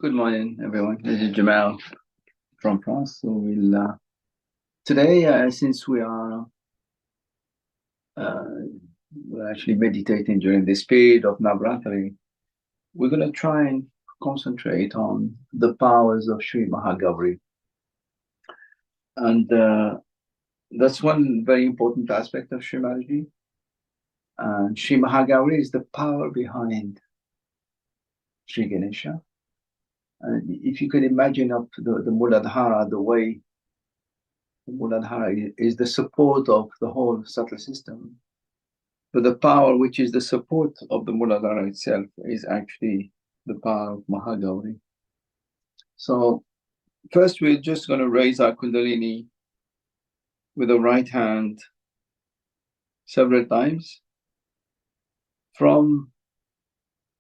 Good morning, everyone. This is Jamal from France. So today, since uh, we're actually meditating during this period of Navratri, we're going to try and concentrate on the powers of Shri Mahagauri, and that's one very important aspect of Shri Mataji. And Shri Mahagauri is the power behind Shri Ganesha. And if you could imagine up the Muladhara, the way the Muladhara is the support of the whole subtle system. But the power which is the support of the Muladhara itself is actually the power of Mahagauri. So first we're just going to raise our Kundalini with the right hand several times from,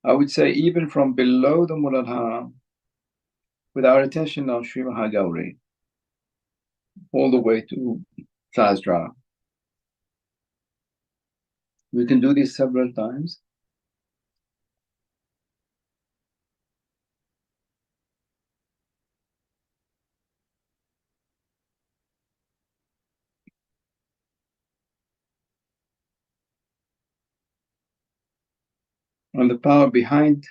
I would say, even from below the Muladhara, with our attention on Sri Mahagauri, all the way to Sahasrara. We can do this several times. And the power behind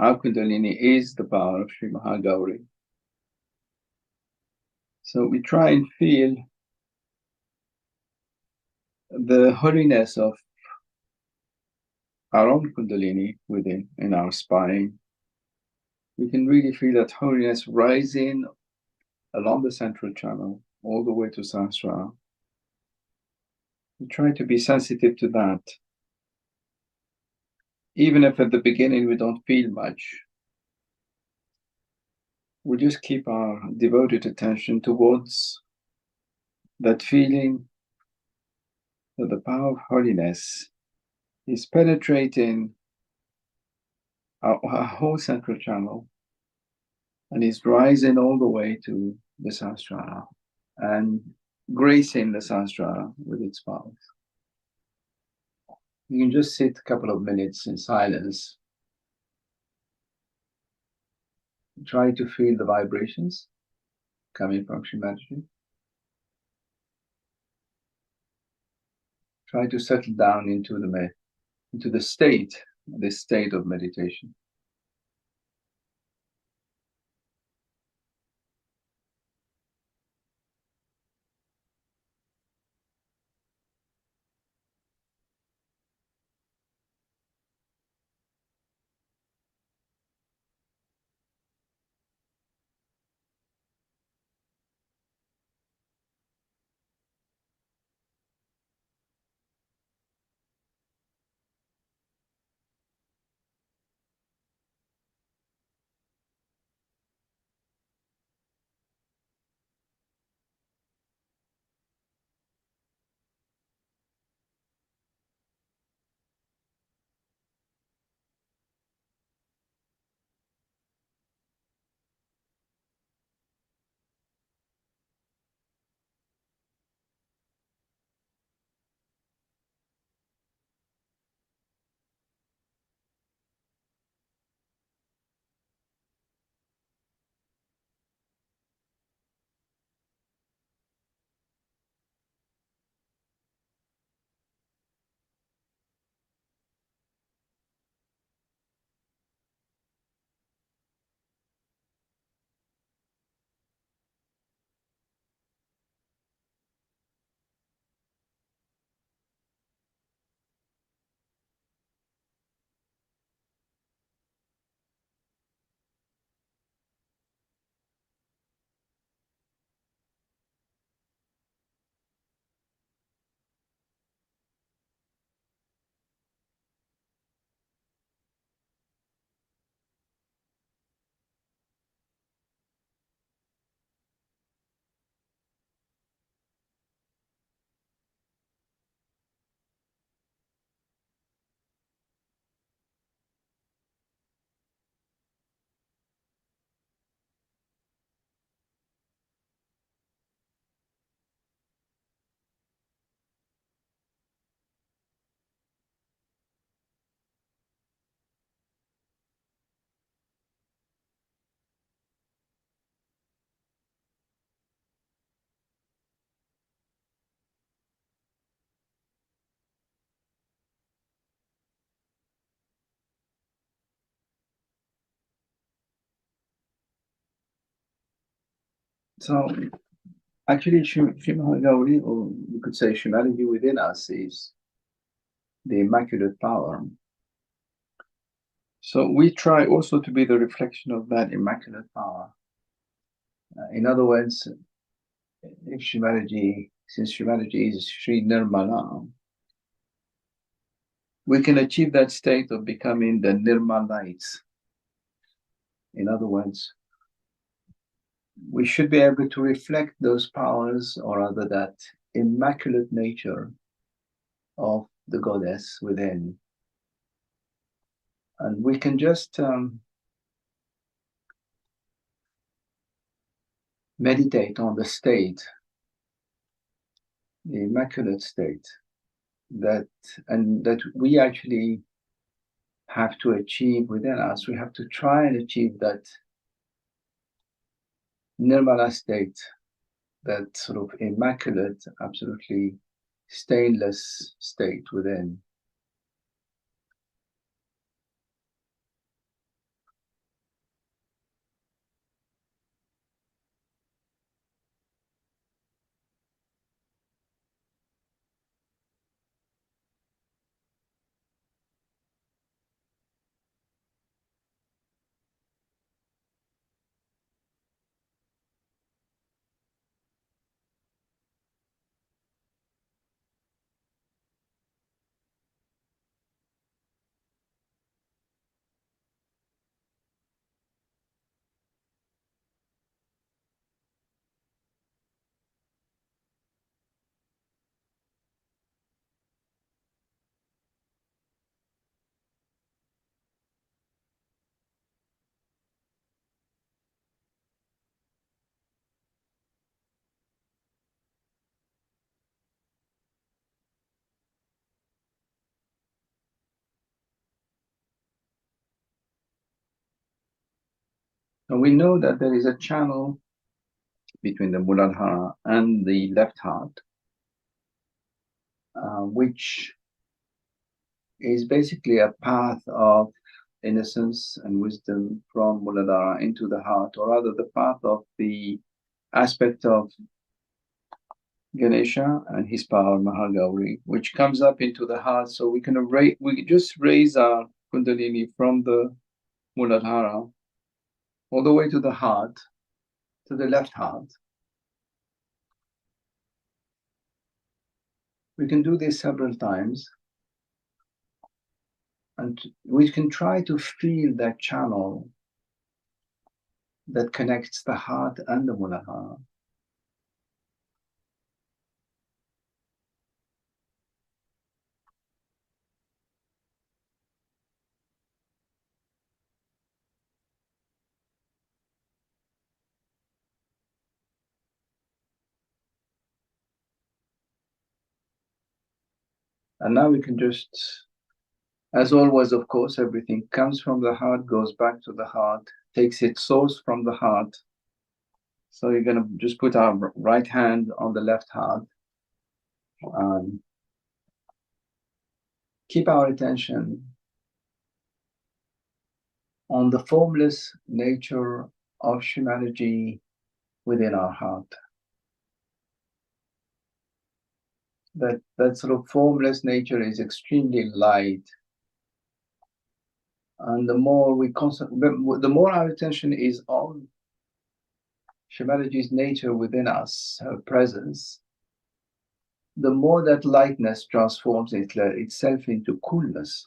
our Kundalini is the power of Sri Mahagauri. So we try and feel the holiness of our own Kundalini within, in our spine. We can really feel that holiness rising along the central channel, all the way to Sahasrara. We try to be sensitive to that. Even if at the beginning we don't feel much, we just keep our devoted attention towards that feeling that the power of holiness is penetrating our whole central channel and is rising all the way to the Sahasrara and gracing the Sahasrara with its powers. You can just sit a couple of minutes in silence. Try to feel the vibrations coming from Shri Mataji. Try to settle down into this state of meditation. So actually, Gauri, or you could say humanity within us, is the immaculate power. So we try also to be the reflection of that immaculate power. In other words, if humanity, since humanity is Shri Nirmala, we can achieve that state of becoming the Nirmalites. In other words, we should be able to reflect those powers, or rather that immaculate nature of the goddess within. And we can just meditate on the state, the immaculate state, that and that we actually have to achieve within us. We have to try and achieve that nirmala state, that sort of immaculate, absolutely stainless state within. And we know that there is a channel between the Muladhara and the left heart, which is basically a path of innocence and wisdom from Muladhara into the heart, or rather, the path of the aspect of Ganesha and his power Mahagauri, which comes up into the heart. So we just raise our Kundalini from the Muladhara all the way to the heart, to the left heart. We can do this several times, and we can try to feel that channel that connects the heart and the Muladhara. And now we can just, as always, of course, everything comes from the heart, goes back to the heart, takes its source from the heart. So you're going to just put our right hand on the left heart and keep our attention on the formless nature of humanity within our heart. That sort of formless nature is extremely light. And the more we concentrate, the more our attention is on humanity's nature within us, her presence, the more that lightness transforms itself into coolness.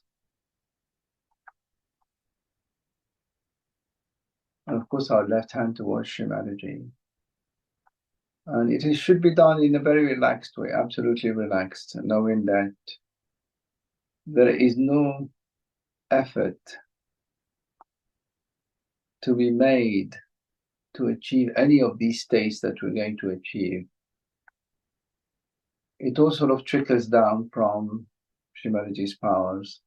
And of course, our left hand towards humanity. And it should be done in a very relaxed way, absolutely relaxed, knowing that there is no effort to be made to achieve any of these states that we're going to achieve. It all sort of trickles down from humanity's powers.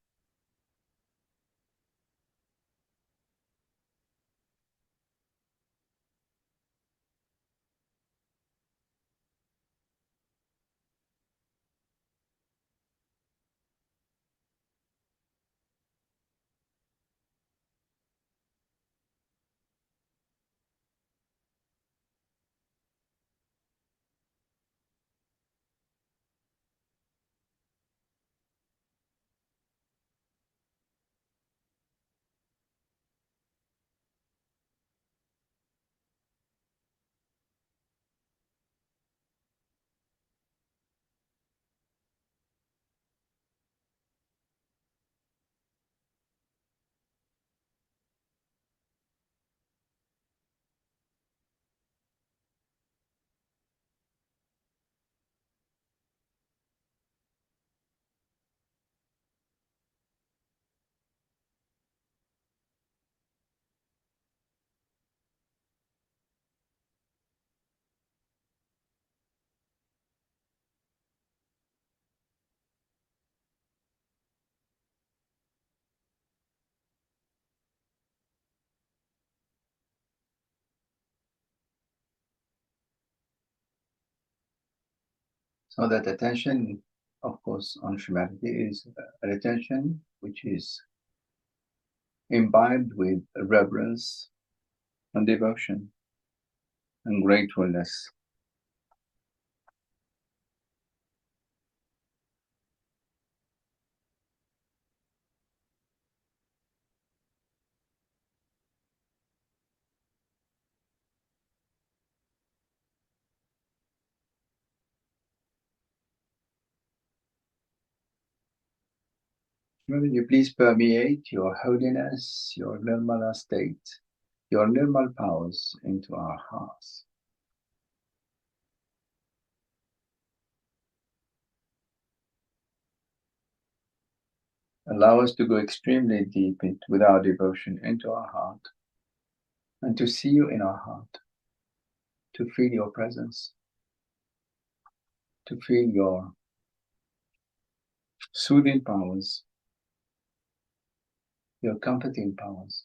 So that attention, of course, on humanity is an attention which is imbibed with reverence and devotion and gratefulness. Will you please permeate your holiness, your Nirmala state, your Nirmal powers into our hearts. Allow us to go extremely deep with our devotion into our heart and to see you in our heart, to feel your presence, to feel your soothing powers, your comforting powers,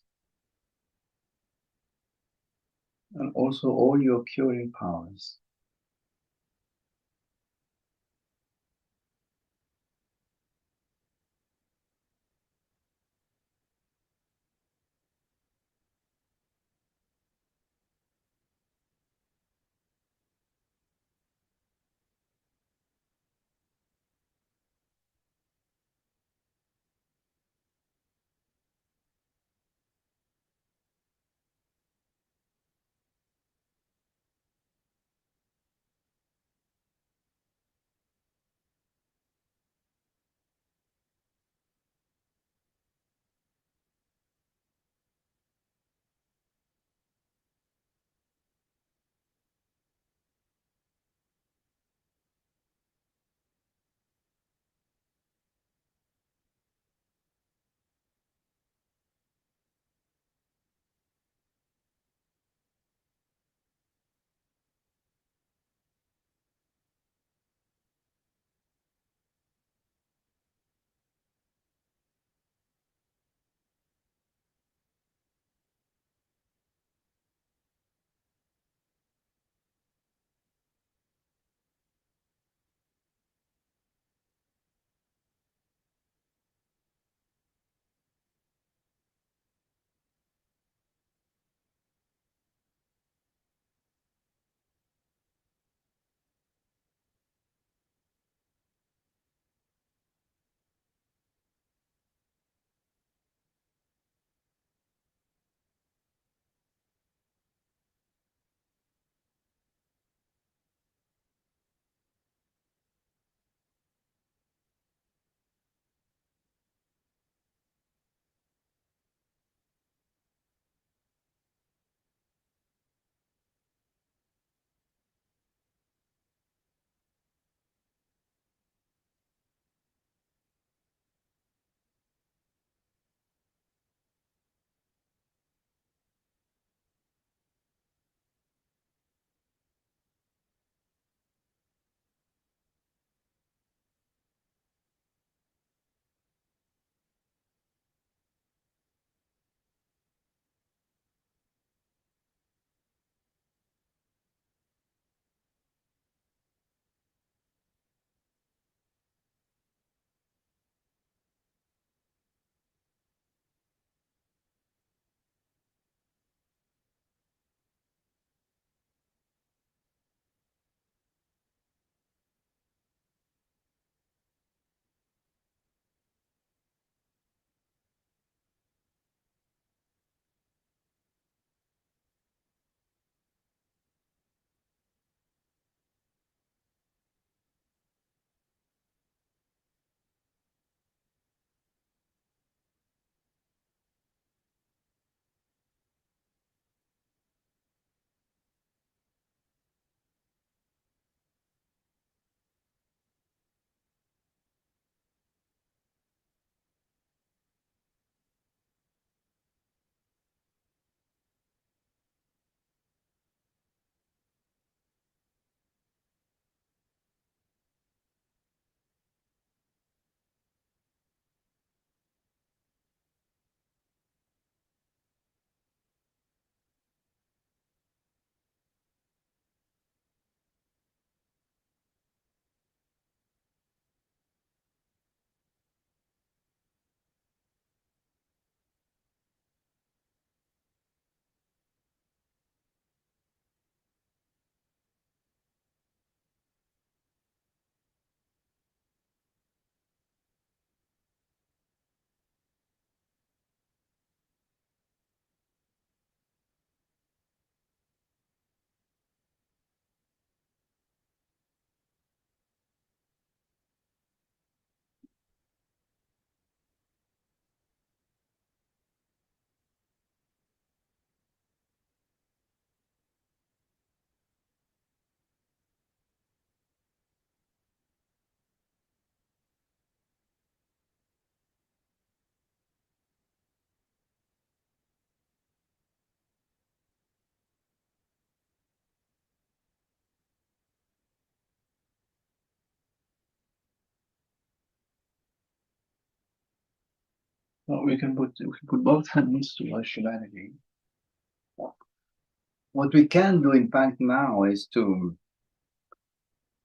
and also all your curing powers. Well, we can put both hands to our humanity. What we can do, in fact, now is to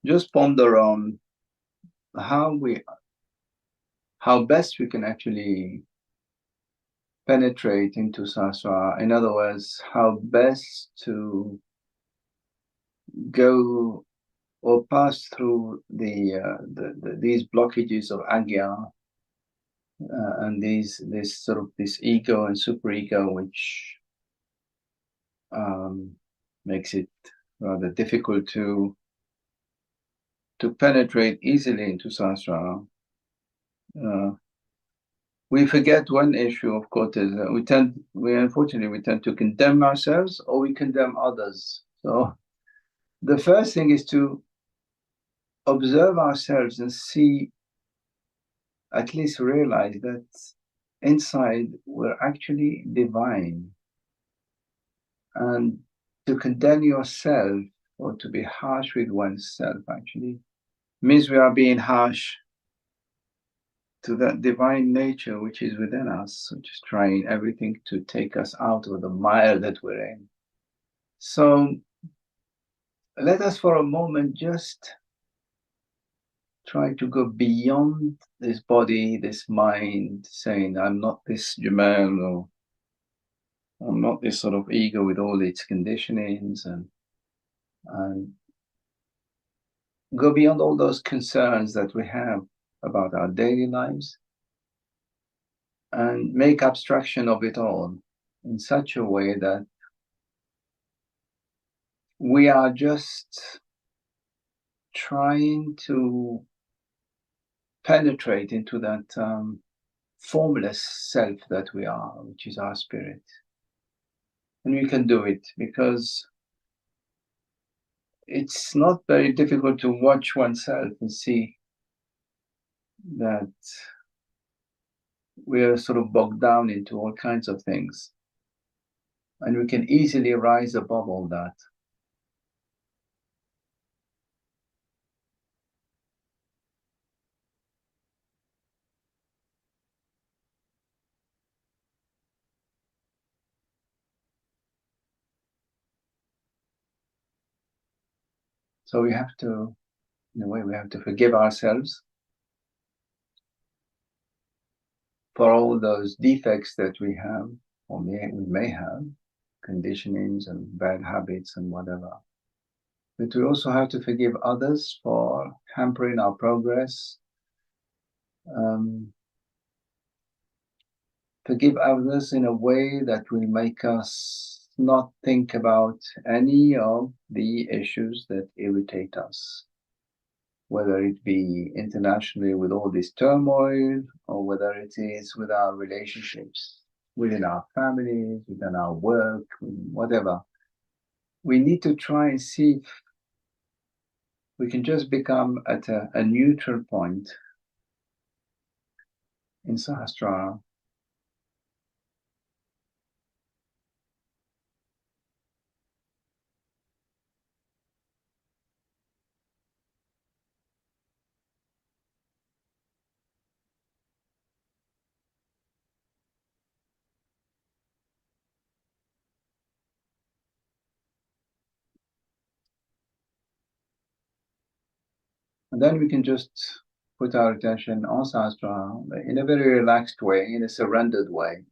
just ponder on how best we can actually penetrate into Sahasrara. In other words, how best to go or pass through these blockages of agya, and this ego and superego, which makes it rather difficult to penetrate easily into Sahasrara. We forget one issue, of course, is that unfortunately we tend to condemn ourselves or we condemn others. So the first thing is to observe ourselves and see, at least realize that inside we're actually divine. And to condemn yourself or to be harsh with oneself actually means we are being harsh to that divine nature which is within us, which is trying everything to take us out of the mire that we're in. So let us for a moment just try to go beyond this body, this mind, saying, I'm not this Jamal, or I'm not this sort of ego with all its conditionings, and go beyond all those concerns that we have about our daily lives and make abstraction of it all in such a way that we are just trying to penetrate into that formless self that we are, which is our spirit. And we can do it because it's not very difficult to watch oneself and see that we are sort of bogged down into all kinds of things. And we can easily rise above all that. So we have to, in a way, we have to forgive ourselves for all those defects that we have, or we may have, conditionings and bad habits and whatever. But we also have to forgive others for hampering our progress. Forgive others in a way that will make us not think about any of the issues that irritate us, whether it be internationally with all this turmoil, or whether it is with our relationships, within our families, within our work, whatever. We need to try and see if we can just become at a neutral point in Sahasrara. And then we can just put our attention on Sahasrara in a very relaxed way, in a surrendered way,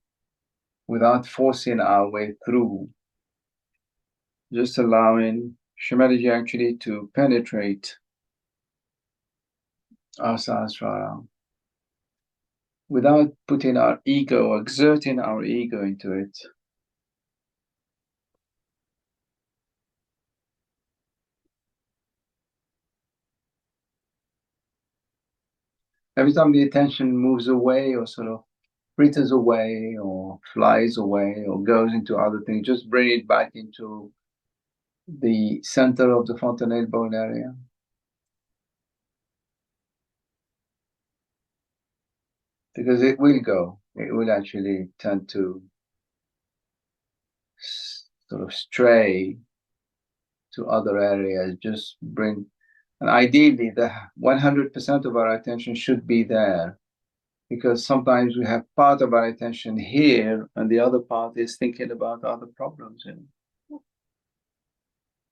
without forcing our way through, just allowing Shri actually to penetrate our Sahasrara without putting our ego or exerting our ego into it. Every time the attention moves away or sort of fritters away or flies away or goes into other things, just bring it back into the center of the fontanelle bone area. Because it will go, it will actually tend to sort of stray to other areas, just bring, and ideally the 100% of our attention should be there. because sometimes we have part of our attention here and the other part is thinking about other problems.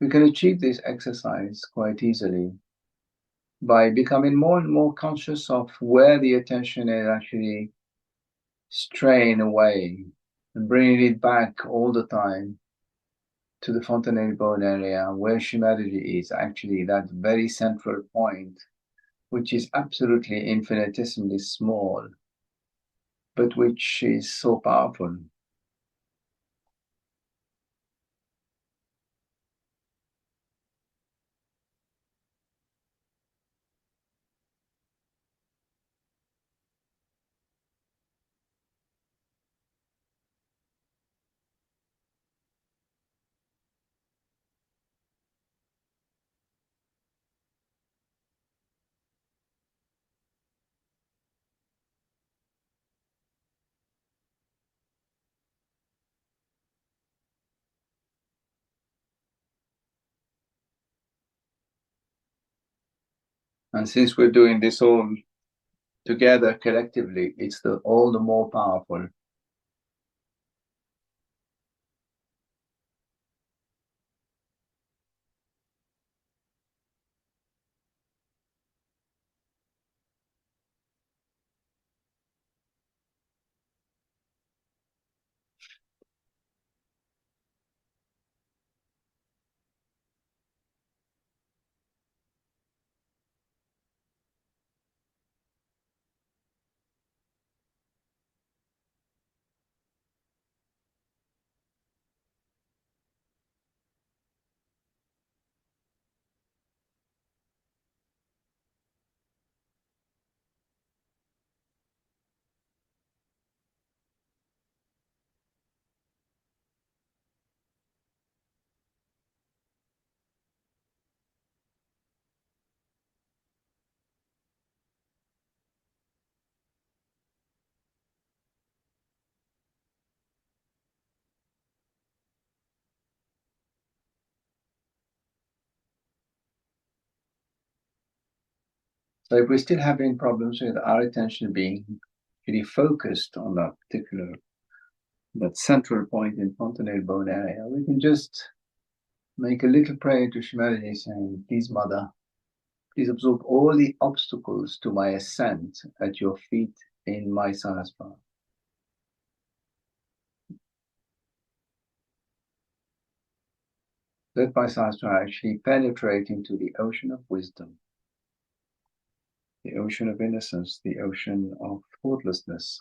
We can achieve this exercise quite easily by becoming more and more conscious of where the attention is actually straying away and bringing it back all the time to the fontanelle bone area where Shri is actually that very central point, which is absolutely infinitesimally small, but which is so powerful. And since we're doing this all together collectively, it's all the more powerful. So if we're still having problems with our attention being really focused on that central point in fontanelle bone area, we can just make a little prayer to Shri saying, please, Mother, please absorb all the obstacles to my ascent at your feet in my Sahasrara. Let my Sahasrara actually penetrate into the ocean of wisdom, the ocean of innocence, the ocean of thoughtlessness.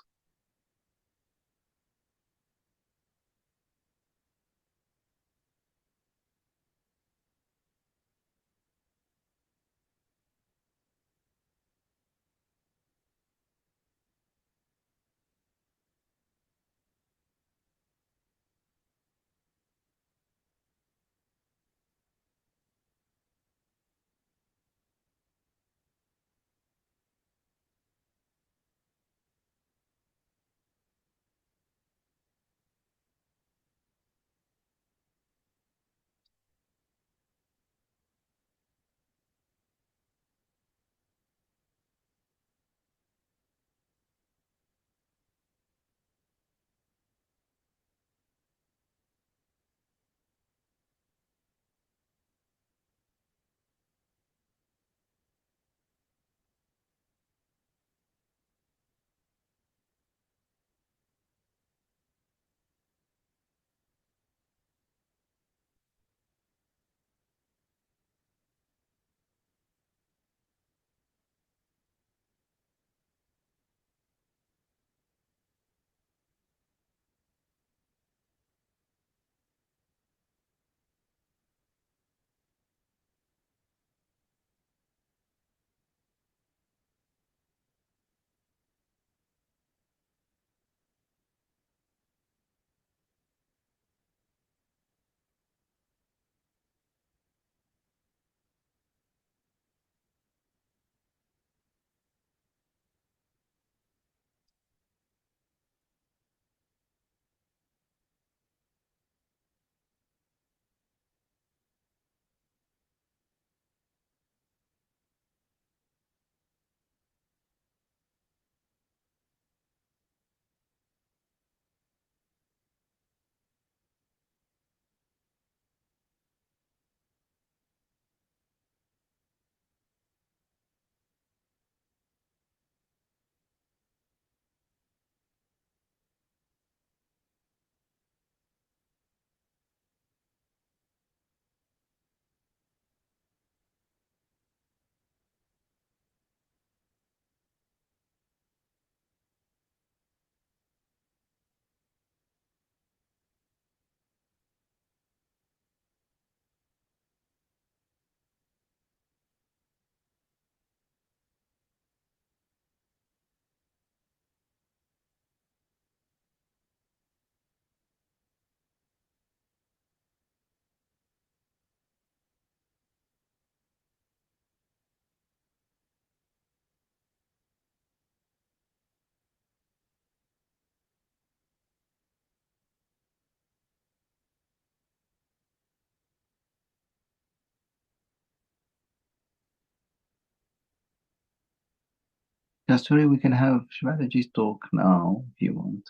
Kasturi, we can have Shivadaji's talk now if you want.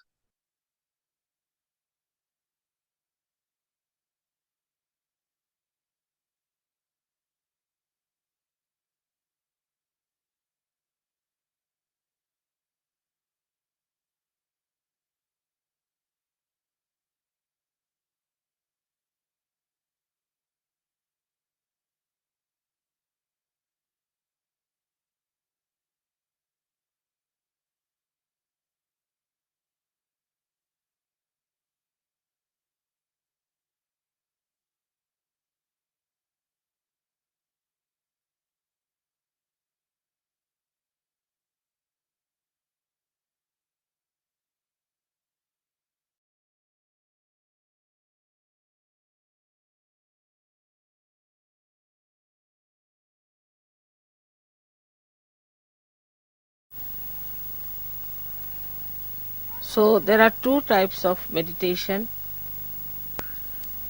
So there are two types of meditation,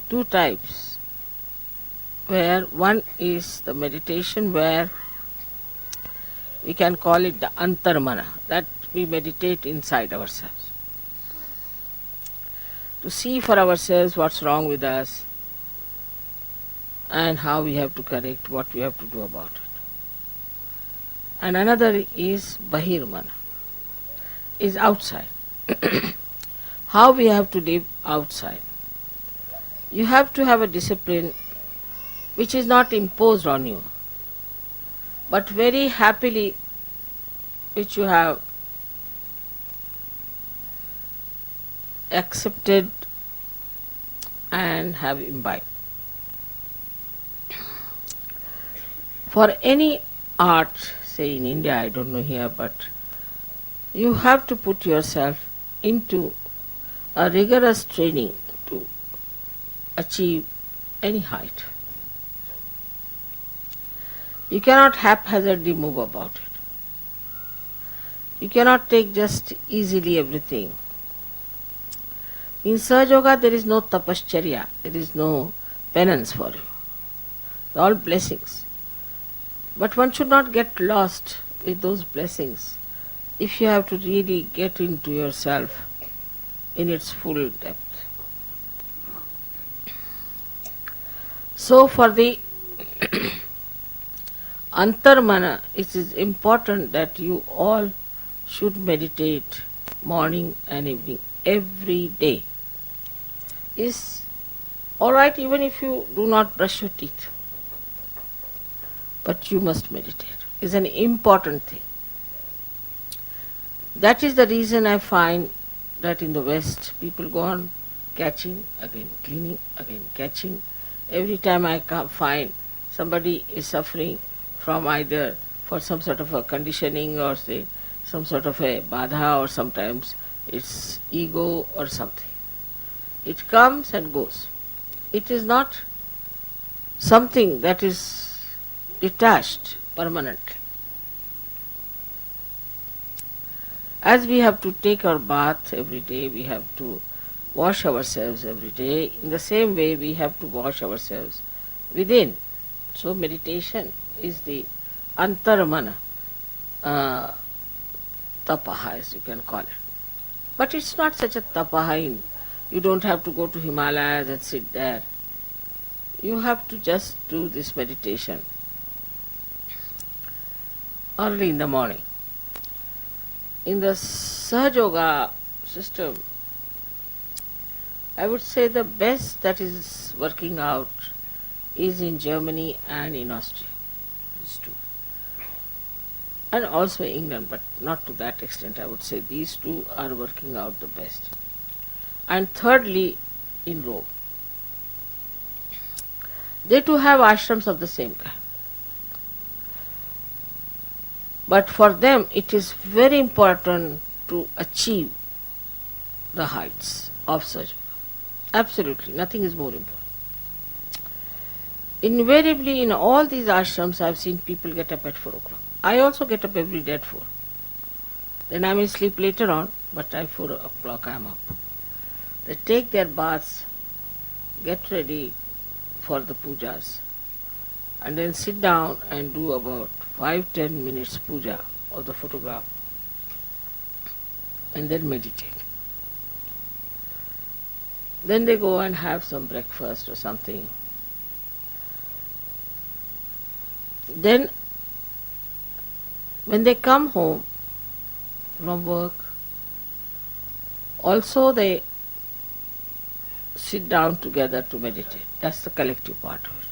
two types, where one is the meditation where we can call it the antarmana, that we meditate inside ourselves to see for ourselves what's wrong with us and how we have to correct, what we have to do about it. And another is bahirmana, is outside. How we have to live outside. You have to have a discipline which is not imposed on you, but very happily which you have accepted and have imbibed. For any art, say in India, I don't know here, but you have to put yourself into a rigorous training to achieve any height. You cannot haphazardly move about it. You cannot take just easily everything. In Sahaja Yoga there is no tapascharya, there is no penance for you. All blessings. But one should not get lost with those blessings if you have to really get into yourself in its full depth. So for the antarmana, it is important that you all should meditate morning and evening every day. Is alright even if you do not brush your teeth, but you must meditate. Is an important thing. That is the reason I find that in the West people go on catching, again cleaning, again catching. Every time I find somebody is suffering from either for some sort of a conditioning or say some sort of a badha, or sometimes it's ego or something. It comes and goes. It is not something that is detached permanently. As we have to take our bath every day, we have to wash ourselves every day. In the same way, we have to wash ourselves within. So meditation is the antarmana tapaha, as you can call it. But it's not such a tapaha. You don't have to go to Himalayas and sit there. You have to just do this meditation early in the morning. In the Sahaja Yoga system, I would say the best that is working out is in Germany and in Austria. These two. And also England, but not to that extent. I would say these two are working out the best. And thirdly, in Rome. They too have ashrams of the same kind. But for them it is very important to achieve the heights of Sahaja Yoga. Absolutely, nothing is more important. Invariably in all these ashrams I have seen people get up at 4 o'clock. I also get up every day at 4. Then I may sleep later on, but at 4 o'clock I am up. They take their baths, get ready for the pujas, and then sit down and do about 5-10 minutes puja of the photograph. and then meditate. Then they go and have some breakfast or something. Then when they come home from work, also they sit down together to meditate. That's the collective part of it.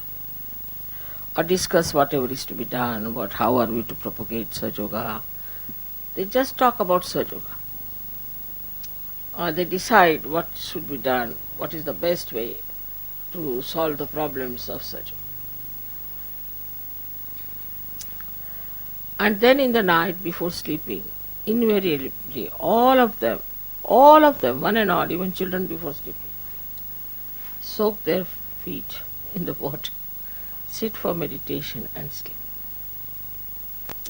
Or discuss whatever is to be done, about how are we to propagate Sahaja Yoga. They just talk about Sahaja Yoga. Or they decide what should be done, what is the best way to solve the problems of Sahaja Yoga. And then in the night before sleeping, invariably all of them, one and all, even children before sleeping, soak their feet in the water, sit for meditation and sleep.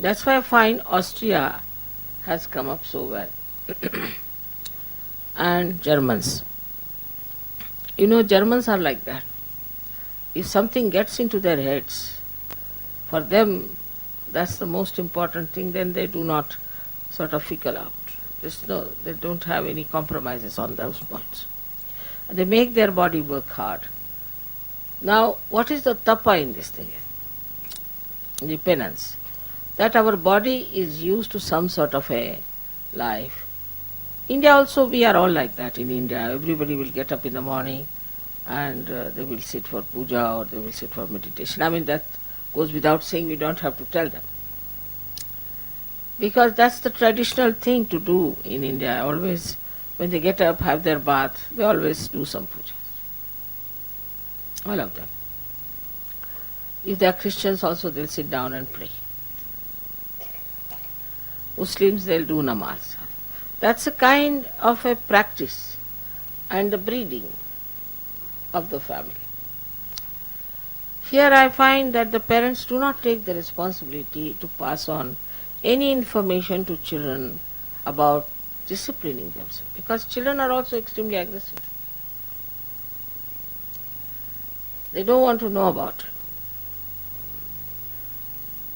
That's why I find Austria has come up so well. And Germans. Germans are like that. If something gets into their heads, for them that's the most important thing, then they do not sort of fickle out. They don't have any compromises on those points. They make their body work hard. Now, what is the tapa in this thing? The penance. That our body is used to some sort of a life. India also, we are all like that in India. Everybody will get up in the morning and they will sit for puja or they will sit for meditation. I mean, that goes without saying, we don't have to tell them. Because that's the traditional thing to do in India. Always, when they get up, have their bath, they always do some puja. All of them. If they are Christians also, they'll sit down and pray. Muslims, they'll do namaz. That's a kind of a practice and the breeding of the family. Here I find that the parents do not take the responsibility to pass on any information to children about disciplining themselves, because children are also extremely aggressive. They don't want to know about it.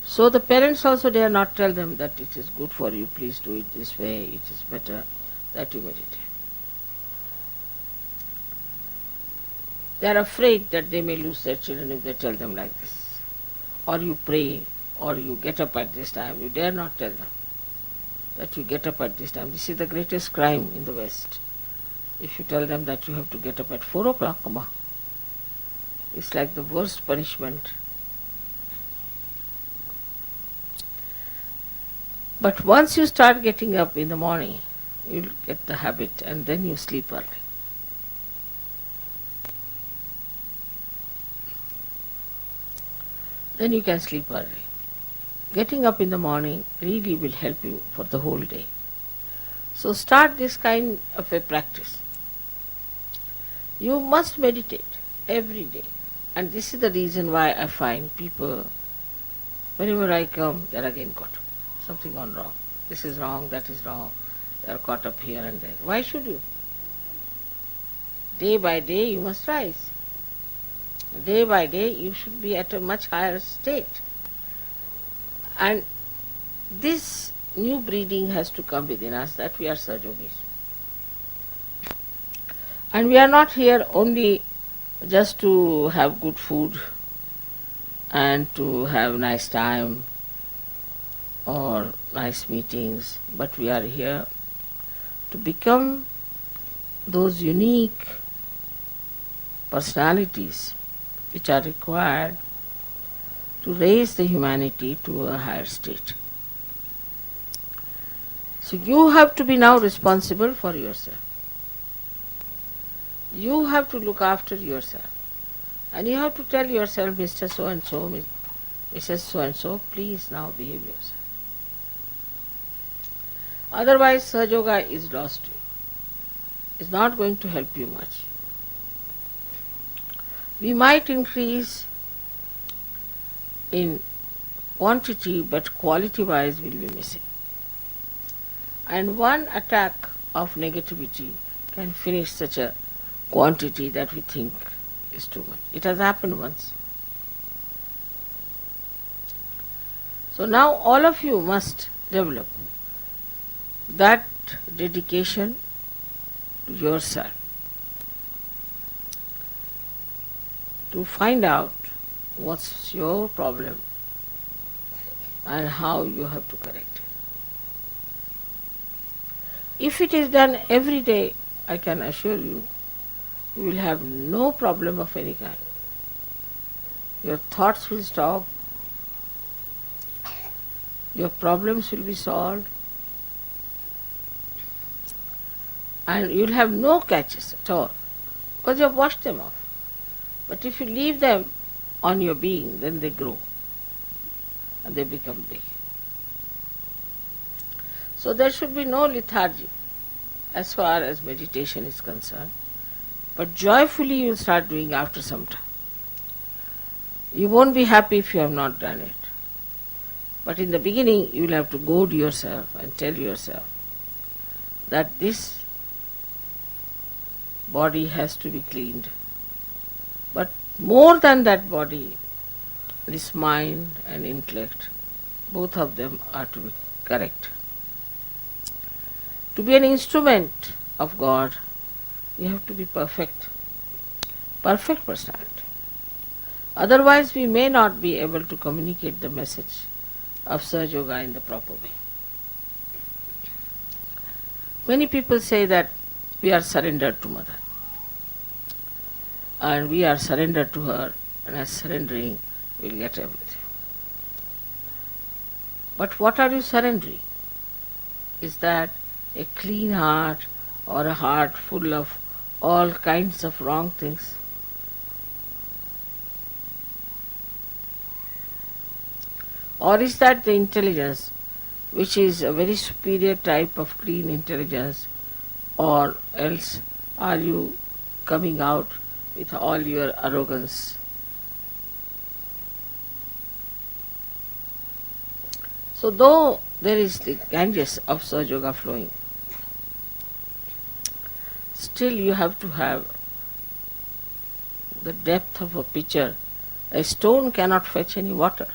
So the parents also dare not tell them that it is good for you, please do it this way, it is better that you meditate. They are afraid that they may lose their children if they tell them like this. Or you pray, or you get up at this time. You dare not tell them that you get up at this time. This is the greatest crime in the West. If you tell them that you have to get up at 4 o'clock, it's like the worst punishment. But once you start getting up in the morning, you'll get the habit and then you sleep early. Then you can sleep early. Getting up in the morning really will help you for the whole day. So start this kind of a practice. You must meditate every day. And this is the reason why I find people, whenever I come, they're again caught up. Something gone wrong. This is wrong, that is wrong. They're caught up here and there. Why should you? Day by day you must rise. Day by day you should be at a much higher state. And this new breeding has to come within us, that we are Sahaja Yogis. And we are not here only just to have good food and to have nice time or nice meetings, but we are here to become those unique personalities which are required to raise the humanity to a higher state. So you have to be now responsible for yourself. You have to look after yourself. And you have to tell yourself, Mr. So-and-so, Mrs. So-and-so, please now behave yourself. Otherwise, Sahaja Yoga is lost to you. It's not going to help you much. We might increase in quantity, but quality-wise will be missing. And one attack of negativity can finish such a quantity that we think is too much. It has happened once. So now all of you must develop that dedication to yourself to find out what's your problem and how you have to correct it. If it is done every day, I can assure you, you will have no problem of any kind. Your thoughts will stop, your problems will be solved, and you'll have no catches at all because you have washed them off. But if you leave them on your being, then they grow and they become big. So there should be no lethargy as far as meditation is concerned, but joyfully you will start doing after some time. You won't be happy if you have not done it. But in the beginning, you will have to goad yourself and tell yourself that this body has to be cleaned. But more than that body, this mind and intellect, both of them are to be correct. To be an instrument of God, you have to be perfect personality. Otherwise, we may not be able to communicate the message of Sahaja Yoga in the proper way. Many people say that we are surrendered to Mother and we are surrendered to her, and as surrendering, we will get everything. But what are you surrendering? Is that a clean heart or a heart full of all kinds of wrong things? Or is that the intelligence which is a very superior type of clean intelligence, or else are you coming out with all your arrogance? So though there is the Ganges of Sahaja Yoga flowing, still you have to have the depth of a pitcher. A stone cannot fetch any water.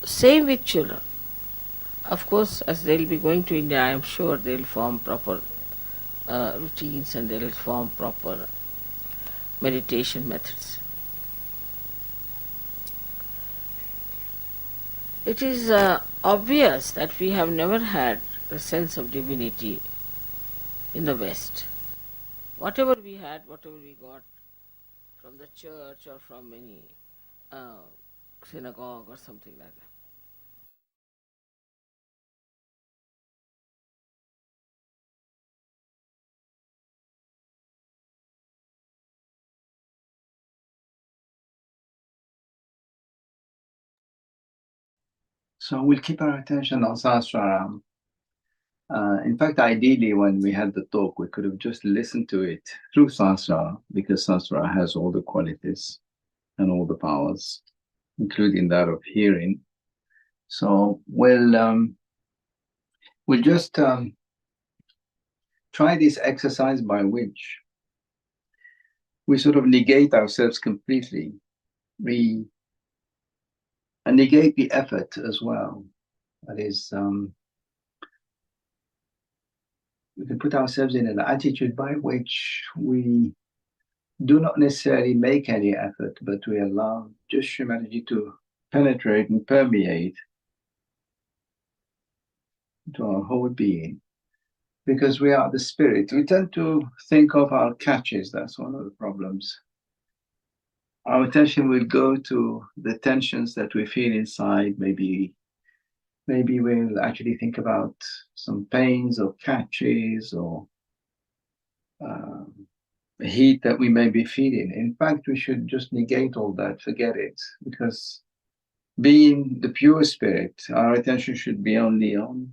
Same with children. Of course, as they will be going to India, I am sure they will form proper routines and they will form proper meditation methods. It is obvious that we have never had the sense of divinity in the West. Whatever we had, whatever we got from the church or from any synagogue or something like that. So we'll keep our attention on Sahasrara. In fact, ideally, when we had the talk, we could have just listened to it through Sahasrara, because Sahasrara has all the qualities and all the powers, including that of hearing. So we'll just try this exercise by which we sort of negate ourselves completely. We negate the effort as well. That is, we can put ourselves in an attitude by which we do not necessarily make any effort, but we allow just Shri to penetrate and permeate into our whole being. Because we are the spirit, we tend to think of our catches. That's one of the problems. Our attention will go to the tensions that we feel inside. Maybe we'll actually think about some pains or catches or heat that we may be feeling. In fact, we should just negate all that, forget it, because being the pure spirit, our attention should be only on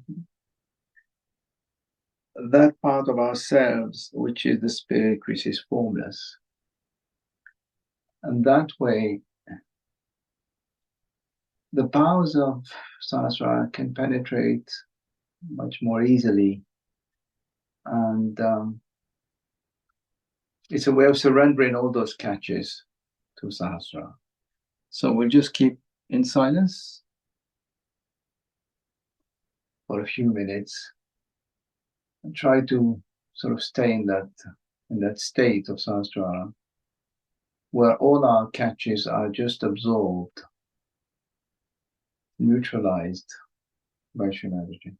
that part of ourselves which is the spirit, which is formless. And that way, the powers of Sahasrara can penetrate much more easily. And it's a way of surrendering all those catches to Sahasrara. So we'll just keep in silence. for a few minutes and try to sort of stay in that state of Sahasrara where all our catches are just absorbed, neutralized by Shri Mataji.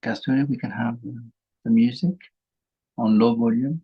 Kasturi, we can have the music on low volume.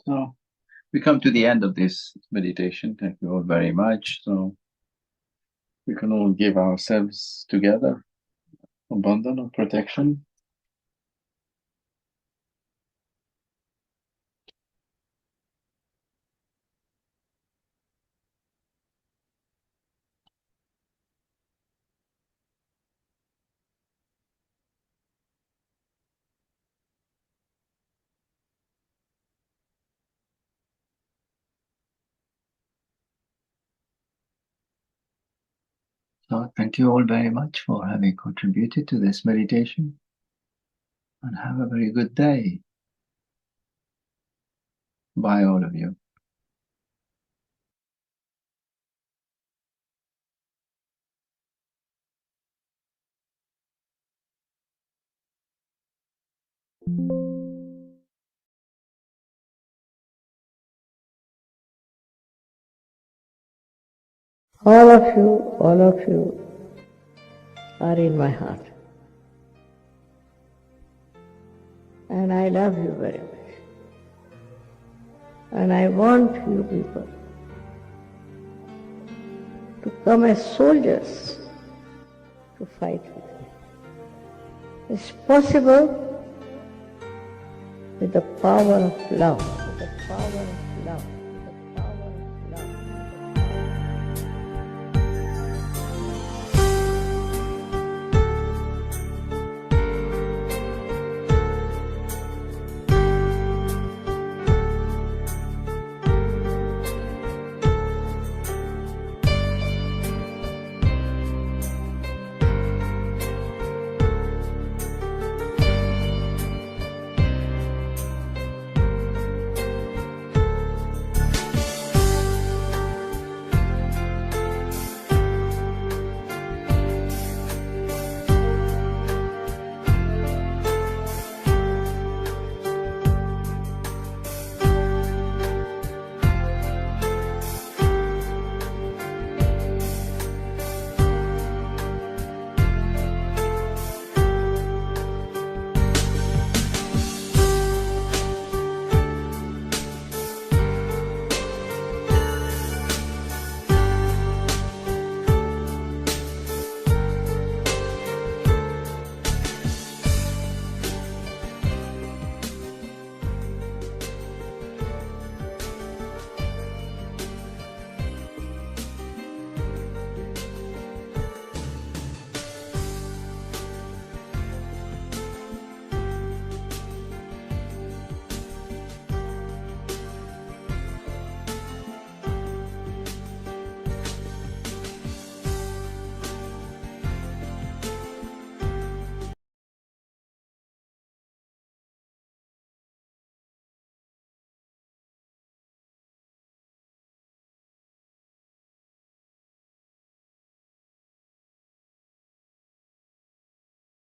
So we come to the end of this meditation. Thank you all very much. So we can all give ourselves together abundant protection. So thank you all very much for having contributed to this meditation, and have a very good day. Bye, all of you. all of you are in my heart. And I love you very much. And I want you people to come as soldiers to fight with me. It's possible with the power of love, with the power of love.